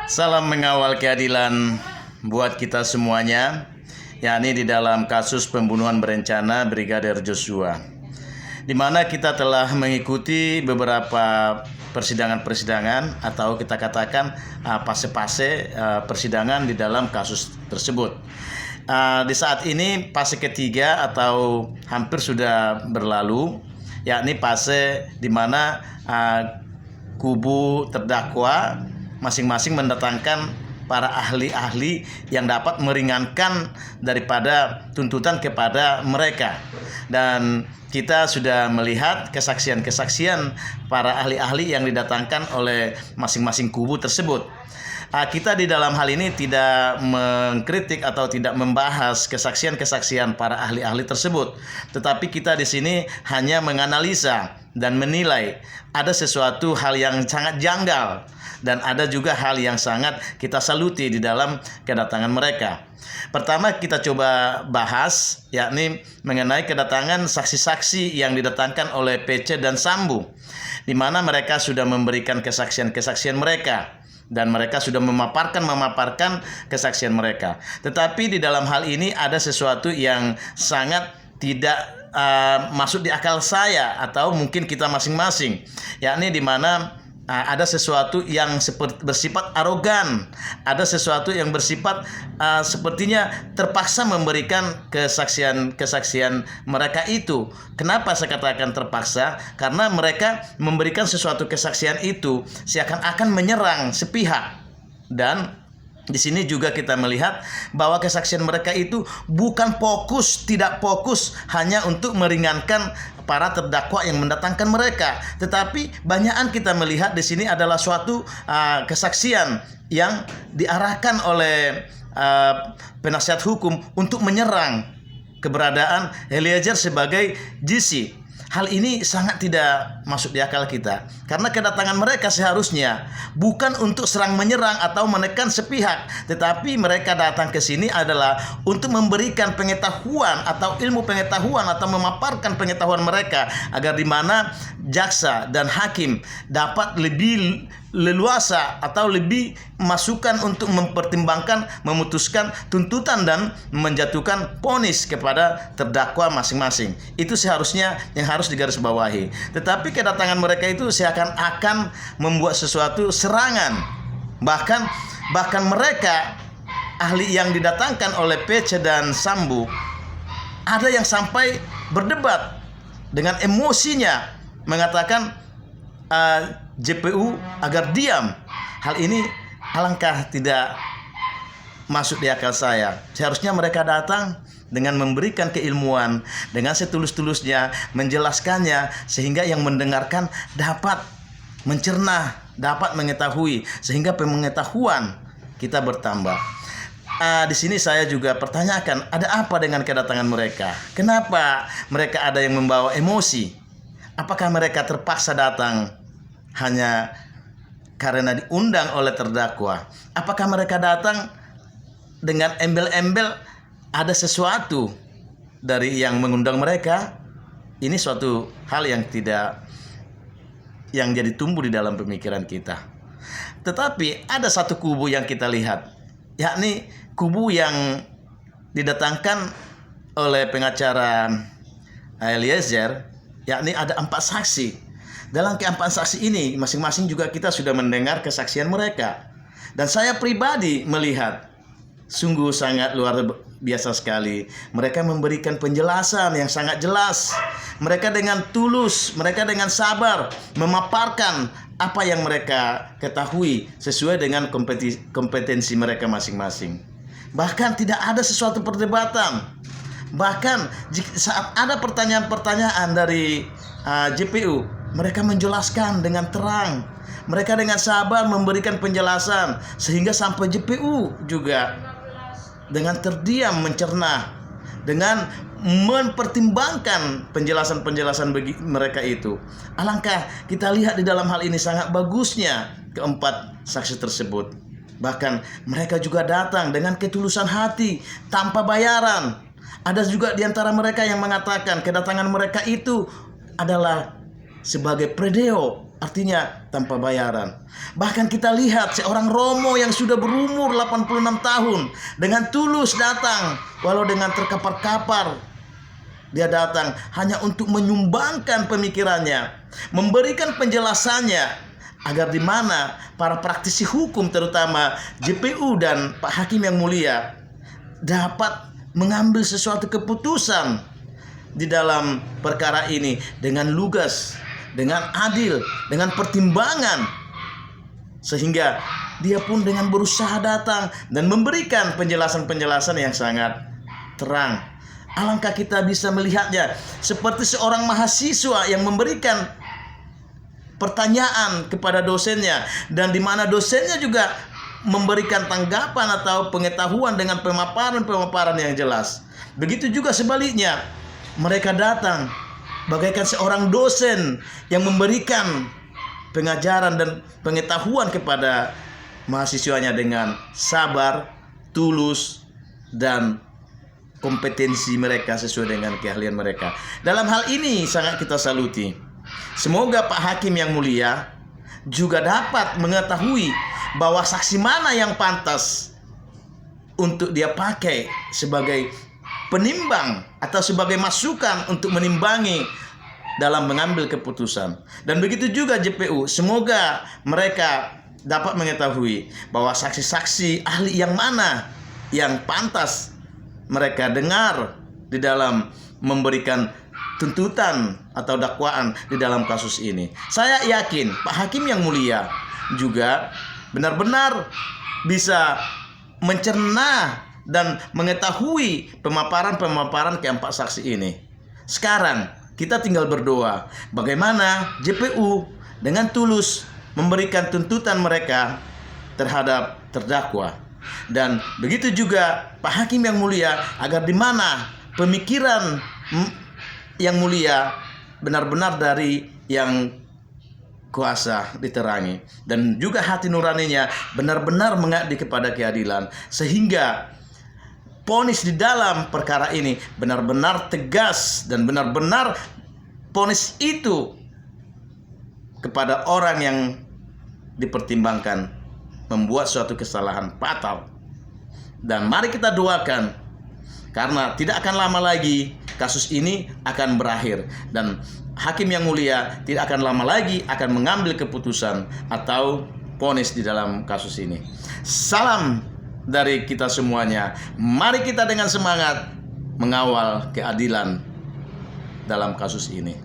Salam mengawal keadilan buat kita semuanya, yakni di dalam kasus pembunuhan berencana Brigadir Joshua, di mana kita telah mengikuti beberapa persidangan atau kita katakan fase-fase persidangan di dalam kasus tersebut. Di saat ini fase ketiga atau hampir sudah berlalu, yakni fase di mana kubu terdakwa masing-masing mendatangkan para ahli-ahli yang dapat meringankan daripada tuntutan kepada mereka. Dan kita sudah melihat kesaksian-kesaksian para ahli-ahli yang didatangkan oleh masing-masing kubu tersebut. Kita di dalam hal ini tidak mengkritik atau tidak membahas kesaksian-kesaksian para ahli-ahli tersebut, tetapi kita di sini hanya menganalisa dan menilai ada sesuatu hal yang sangat janggal dan ada juga hal yang sangat kita saluti di dalam kedatangan mereka. Pertama kita coba bahas, yakni mengenai kedatangan saksi-saksi yang didatangkan oleh PC dan Sambo, di mana mereka sudah memberikan kesaksian-kesaksian mereka dan mereka sudah memaparkan kesaksian mereka. Tetapi di dalam hal ini ada sesuatu yang sangat tidak masuk di akal saya atau mungkin kita masing-masing, yakni di mana ada sesuatu yang bersifat arogan, ada sesuatu yang bersifat sepertinya terpaksa memberikan kesaksian mereka itu. Kenapa saya katakan terpaksa? Karena mereka memberikan sesuatu kesaksian itu seakan-akan menyerang sepihak. Dan di sini juga kita melihat bahwa kesaksian mereka itu tidak fokus hanya untuk meringankan para terdakwa yang mendatangkan mereka, tetapi banyakan kita melihat di sini adalah suatu kesaksian yang diarahkan oleh penasihat hukum untuk menyerang keberadaan Eliezer sebagai GC. Hal ini sangat tidak masuk di akal kita, karena kedatangan mereka seharusnya bukan untuk serang menyerang atau menekan sepihak, tetapi mereka datang ke sini adalah untuk memberikan pengetahuan atau ilmu pengetahuan atau memaparkan pengetahuan mereka agar di mana jaksa dan hakim dapat lebih leluasa atau lebih masukan untuk mempertimbangkan, memutuskan tuntutan dan menjatuhkan vonis kepada terdakwa masing-masing. Itu seharusnya yang harus digarisbawahi. Tetapi kedatangan mereka itu seakan-akan membuat sesuatu serangan. Bahkan mereka ahli yang didatangkan oleh PC dan Sambo ada yang sampai berdebat dengan emosinya mengatakan JPU agar diam. Hal ini alangkah tidak masuk di akal saya. Seharusnya mereka datang dengan memberikan keilmuan, dengan setulus-tulusnya menjelaskannya, sehingga yang mendengarkan dapat mencerna, dapat mengetahui, sehingga pengetahuan kita bertambah. Di sini saya juga pertanyakan, ada apa dengan kedatangan mereka? Kenapa mereka ada yang membawa emosi? Apakah mereka terpaksa datang hanya karena diundang oleh terdakwa? Apakah mereka datang dengan embel-embel ada sesuatu dari yang mengundang mereka? Ini suatu hal yang jadi tumbuh di dalam pemikiran kita. Tetapi ada satu kubu yang kita lihat, yakni kubu yang didatangkan oleh pengacara Eliezer, yakni ada 4 saksi. Dalam keempat saksi ini masing-masing juga kita sudah mendengar kesaksian mereka. Dan saya pribadi melihat sungguh sangat luar biasa sekali. Mereka memberikan penjelasan yang sangat jelas. Mereka dengan tulus, mereka dengan sabar memaparkan apa yang mereka ketahui sesuai dengan kompetensi mereka masing-masing. Bahkan tidak ada sesuatu perdebatan. Bahkan saat ada pertanyaan-pertanyaan dari JPU, mereka menjelaskan dengan terang. Mereka dengan sabar memberikan penjelasan, sehingga sampai JPU juga dengan terdiam mencerna, dengan mempertimbangkan penjelasan-penjelasan bagi mereka itu. Alangkah kita lihat di dalam hal ini sangat bagusnya keempat saksi tersebut. Bahkan mereka juga datang dengan ketulusan hati tanpa bayaran. Ada juga di antara mereka yang mengatakan kedatangan mereka itu adalah sebagai pledeo artinya tanpa bayaran. Bahkan kita lihat seorang Romo yang sudah berumur 86 tahun dengan tulus datang, walau dengan terkapar-kapar. Dia datang hanya untuk menyumbangkan pemikirannya, memberikan penjelasannya, agar di mana para praktisi hukum terutama JPU dan Pak Hakim yang mulia dapat mengambil sesuatu keputusan di dalam perkara ini dengan lugas, dengan adil, dengan pertimbangan, sehingga dia pun dengan berusaha datang dan memberikan penjelasan-penjelasan yang sangat terang. Alangkah kita bisa melihatnya seperti seorang mahasiswa yang memberikan pertanyaan kepada dosennya, dan di mana dosennya juga memberikan tanggapan atau pengetahuan dengan pemaparan-pemaparan yang jelas. Begitu juga sebaliknya, mereka datang bagaikan seorang dosen yang memberikan pengajaran dan pengetahuan kepada mahasiswanya dengan sabar, tulus, dan kompetensi mereka sesuai dengan keahlian mereka. Dalam hal ini sangat kita saluti. Semoga Pak Hakim yang mulia juga dapat mengetahui bahwa saksi mana yang pantas untuk dia pakai sebagai penimbang atau sebagai masukan untuk menimbangi dalam mengambil keputusan. Dan begitu juga JPU, semoga mereka dapat mengetahui bahwa saksi-saksi ahli yang mana yang pantas mereka dengar di dalam memberikan tuntutan atau dakwaan di dalam kasus ini. Saya yakin Pak Hakim yang mulia juga benar-benar bisa mencerna dan mengetahui pemaparan-pemaparan keempat saksi ini. Sekarang kita tinggal berdoa bagaimana JPU dengan tulus memberikan tuntutan mereka terhadap terdakwa. Dan begitu juga Pak Hakim yang mulia, agar di mana pemikiran yang mulia benar-benar dari yang kuasa diterangi, dan juga hati nuraninya benar-benar mengabdi kepada keadilan, sehingga vonis di dalam perkara ini benar-benar tegas dan benar-benar vonis itu kepada orang yang dipertimbangkan membuat suatu kesalahan fatal. Dan mari kita doakan, karena tidak akan lama lagi kasus ini akan berakhir, dan Hakim yang mulia tidak akan lama lagi akan mengambil keputusan atau vonis di dalam kasus ini. Salam dari kita semuanya. Mari kita dengan semangat mengawal keadilan dalam kasus ini.